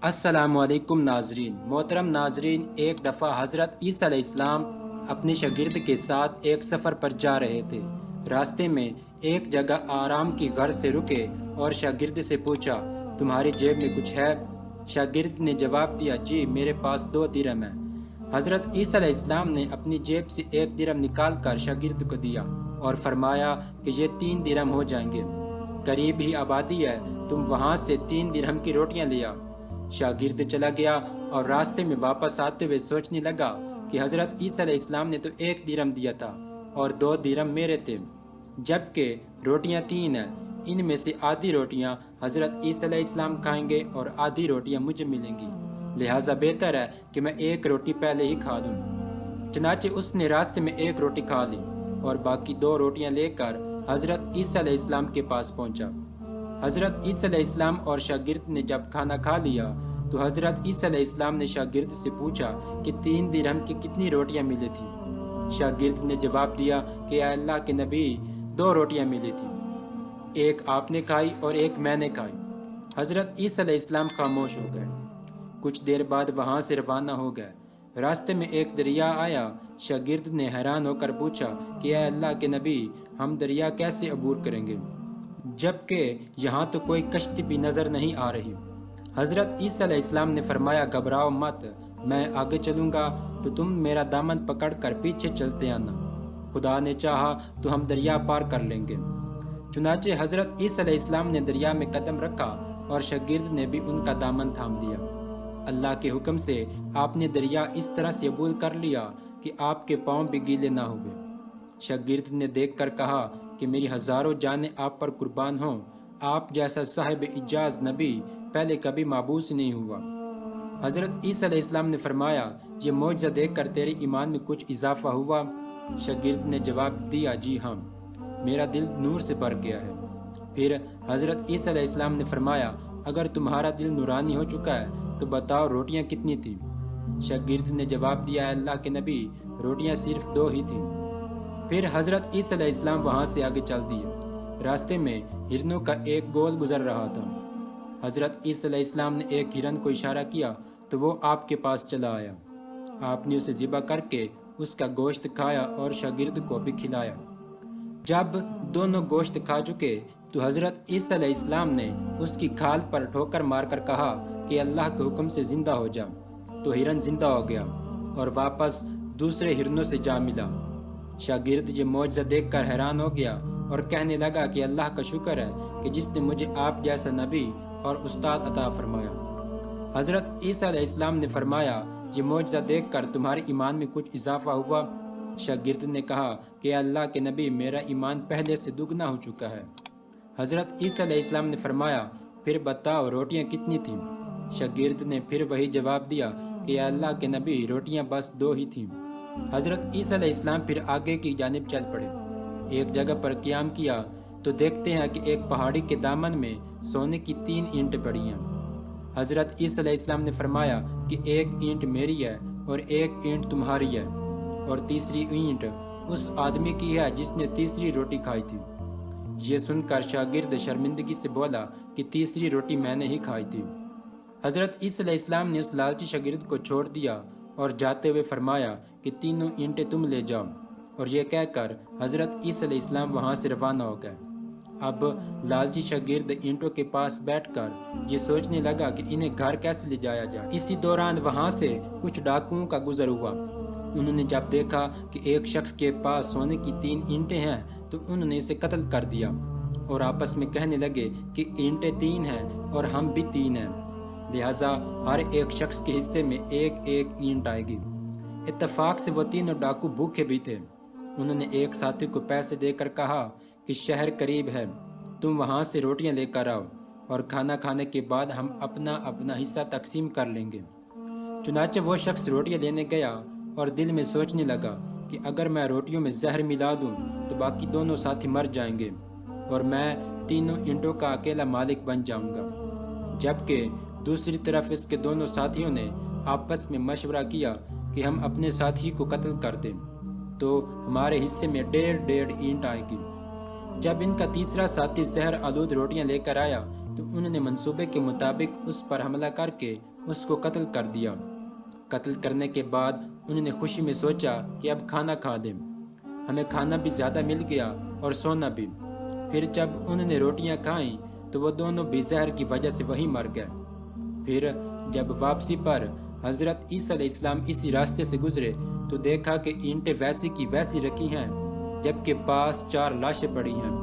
السلام علیکم ناظرین۔ محترم ناظرین، ایک دفعہ حضرت عیسیٰ علیہ السلام اپنے شاگرد کے ساتھ ایک سفر پر جا رہے تھے۔ راستے میں ایک جگہ آرام کی غرض سے رکے اور شاگرد سے پوچھا، تمہاری جیب میں کچھ ہے؟ شاگرد نے جواب دیا، جی میرے پاس 2 درہم ہیں۔ حضرت عیسیٰ علیہ السلام نے اپنی جیب سے 1 درہم نکال کر شاگرد کو دیا اور فرمایا کہ یہ 3 درہم ہو جائیں گے، قریب ہی آبادی ہے، تم وہاں سے 3 درہم کی روٹیاں لے آؤ۔ شاگرد چلا گیا اور راستے میں واپس آتے ہوئے سوچنے لگا کہ حضرت عیسیٰ علیہ السلام نے تو 1 درہم دیا تھا اور 2 درہم میرے تھے، جبکہ روٹیاں 3 ہیں۔ ان میں سے آدھی روٹیاں حضرت عیسیٰ علیہ السلام کھائیں گے اور آدھی روٹیاں مجھے ملیں گی، لہٰذا بہتر ہے کہ میں 1 روٹی پہلے ہی کھا لوں۔ چنانچہ اس نے راستے میں 1 روٹی کھا لی اور باقی 2 روٹیاں لے کر حضرت عیسیٰ علیہ السلام کے پاس پہنچا۔ حضرت عیسیٰ علیہ السلام اور شاگرد نے جب کھانا کھا لیا تو حضرت عیسیٰ علیہ السلام نے شاگرد سے پوچھا کہ 3 درہم کی کتنی روٹیاں ملی تھیں؟ شاگرد نے جواب دیا کہ اے اللہ کے نبی، 2 روٹیاں ملی تھیں، 1 آپ نے کھائی اور 1 میں نے کھائی۔ حضرت عیسیٰ علیہ السلام خاموش ہو گئے۔ کچھ دیر بعد وہاں سے روانہ ہو گئے۔ راستے میں ایک دریا آیا۔ شاگرد نے حیران ہو کر پوچھا کہ اے اللہ کے نبی، ہم دریا کیسے عبور کریں گے، جبکہ یہاں تو کوئی کشتی بھی نظر نہیں آ رہی؟ حضرت عیسیٰ علیہ السلام نے فرمایا، گھبراؤ مت، میں آگے چلوں گا تو تم میرا دامن پکڑ کر پیچھے چلتے آنا، خدا نے چاہا تو ہم دریا پار کر لیں گے۔ چنانچہ حضرت عیسیٰ علیہ السلام نے دریا میں قدم رکھا اور شاگرد نے بھی ان کا دامن تھام لیا۔ اللہ کے حکم سے آپ نے دریا اس طرح سے عبور کر لیا کہ آپ کے پاؤں بھی گیلے نہ ہوئے۔ شاگرد نے دیکھ کر کہا کہ میری ہزاروں جانیں آپ پر قربان ہوں، آپ جیسا صاحب اعجاز نبی پہلے کبھی معبوس نہیں ہوا۔ حضرت عیسیٰ علیہ السلام نے فرمایا، یہ معجزہ دیکھ کر تیرے ایمان میں کچھ اضافہ ہوا؟ شاگرد نے جواب دیا، جی ہاں، میرا دل نور سے بھر گیا ہے۔ پھر حضرت عیسیٰ علیہ السلام نے فرمایا، اگر تمہارا دل نورانی ہو چکا ہے تو بتاؤ روٹیاں کتنی تھیں؟ شاگرد نے جواب دیا، اے اللہ کے نبی، روٹیاں صرف 2 ہی تھیں۔ پھر حضرت عیسیٰ علیہ السلام وہاں سے آگے چل دیے۔ راستے میں ہرنوں کا ایک گول گزر رہا تھا۔ حضرت عیسیٰ علیہ السلام نے ایک ہرن کو اشارہ کیا تو وہ آپ کے پاس چلا آیا۔ آپ نے اسے ذبح کر کے اس کا گوشت کھایا اور شاگرد کو بھی کھلایا۔ جب دونوں گوشت کھا چکے تو حضرت عیسیٰ علیہ السلام نے اس کی کھال پر ٹھوکر مار کر کہا کہ اللہ کے حکم سے زندہ ہو جا، تو ہرن زندہ ہو گیا اور واپس دوسرے ہرنوں سے جا ملا۔ شاگرد یہ معجزہ دیکھ کر حیران ہو گیا اور کہنے لگا کہ اللہ کا شکر ہے کہ جس نے مجھے آپ جیسا نبی اور استاد عطا فرمایا۔ حضرت عیسیٰ علیہ السلام نے فرمایا، یہ معجزہ دیکھ کر تمہارے ایمان میں کچھ اضافہ ہوا؟ شاگرد نے کہا کہ اے اللہ کے نبی، میرا ایمان پہلے سے دگنا ہو چکا ہے۔ حضرت عیسیٰ علیہ السلام نے فرمایا، پھر بتاؤ روٹیاں کتنی تھیں؟ شاگرد نے پھر وہی جواب دیا کہ اے اللہ کے نبی، روٹیاں بس 2 ہی تھیں۔ حضرت عیسیٰ علیہ السلام پھر آگے کی جانب چل پڑے۔ ایک جگہ پر قیام کیا تو دیکھتے ہیں کہ ایک پہاڑی کے دامن میں سونے کی 3 اینٹیں پڑی ہیں۔ حضرت عیسیٰ علیہ السلام نے فرمایا کہ 1 اینٹ میری ہے اور 1 اینٹ تمہاری ہے اور تیسری اینٹ اس آدمی کی ہے جس نے تیسری روٹی کھائی تھی۔ یہ سن کر شاگرد شرمندگی سے بولا کہ تیسری روٹی میں نے ہی کھائی تھی۔ حضرت عیسیٰ علیہ السلام نے اس لالچی شاگرد کو چھوڑ دیا اور جاتے ہوئے فرمایا کہ 3 اینٹیں تم لے جاؤ، اور یہ کہہ کر حضرت عیسیٰ علیہ السلام وہاں سے روانہ ہو گئے۔ اب لالچی شاگرد اینٹوں کے پاس بیٹھ کر یہ سوچنے لگا کہ انہیں گھر کیسے لے جایا جائے۔ اسی دوران وہاں سے کچھ ڈاکوؤں کا گزر ہوا۔ انہوں نے جب دیکھا کہ ایک شخص کے پاس سونے کی 3 اینٹیں ہیں تو انہوں نے اسے قتل کر دیا اور آپس میں کہنے لگے کہ اینٹیں 3 ہیں اور ہم بھی 3 ہیں، لہٰذا ہر ایک شخص کے حصے میں 1 اینٹ آئے گی۔ اتفاق سے وہ تینوں ڈاکو بھوکے بھی تھے۔ انہوں نے ایک ساتھی کو پیسے دے کر کہا کہ شہر قریب ہے، تم وہاں سے روٹیاں لے کر آؤ اور کھانا کھانے کے بعد ہم اپنا اپنا حصہ تقسیم کر لیں گے۔ چنانچہ وہ شخص روٹیاں لینے گیا اور دل میں سوچنے لگا کہ اگر میں روٹیوں میں زہر ملا دوں تو باقی دونوں ساتھی مر جائیں گے اور میں 3 اینٹوں کا اکیلا مالک بن جاؤں گا، جبکہ دوسری طرف اس کے دونوں ساتھیوں نے آپس میں مشورہ کیا کہ ہم اپنے ساتھی کو قتل کر دیں تو ہمارے حصے میں 1.5 اینٹ آئے گی۔ جب ان کا تیسرا ساتھی زہر آلود روٹیاں لے کر آیا تو انہوں نے منصوبے کے مطابق اس پر حملہ کر کے اس کو قتل کر دیا۔ قتل کرنے کے بعد انہوں نے خوشی میں سوچا کہ اب کھانا کھا لیں، ہمیں کھانا بھی زیادہ مل گیا اور سونا بھی۔ پھر جب انہوں نے روٹیاں کھائیں تو وہ دونوں بھی زہر کی وجہ سے وہیں مر گئے۔ پھر جب واپسی پر حضرت عیسیٰ علیہ السلام اسی راستے سے گزرے تو دیکھا کہ اینٹیں ویسی کی ویسی رکھی ہیں جبکہ پاس 4 لاشیں پڑی ہیں۔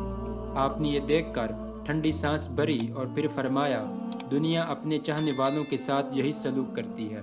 آپ نے یہ دیکھ کر ٹھنڈی سانس بھری اور پھر فرمایا، دنیا اپنے چاہنے والوں کے ساتھ یہی سلوک کرتی ہے۔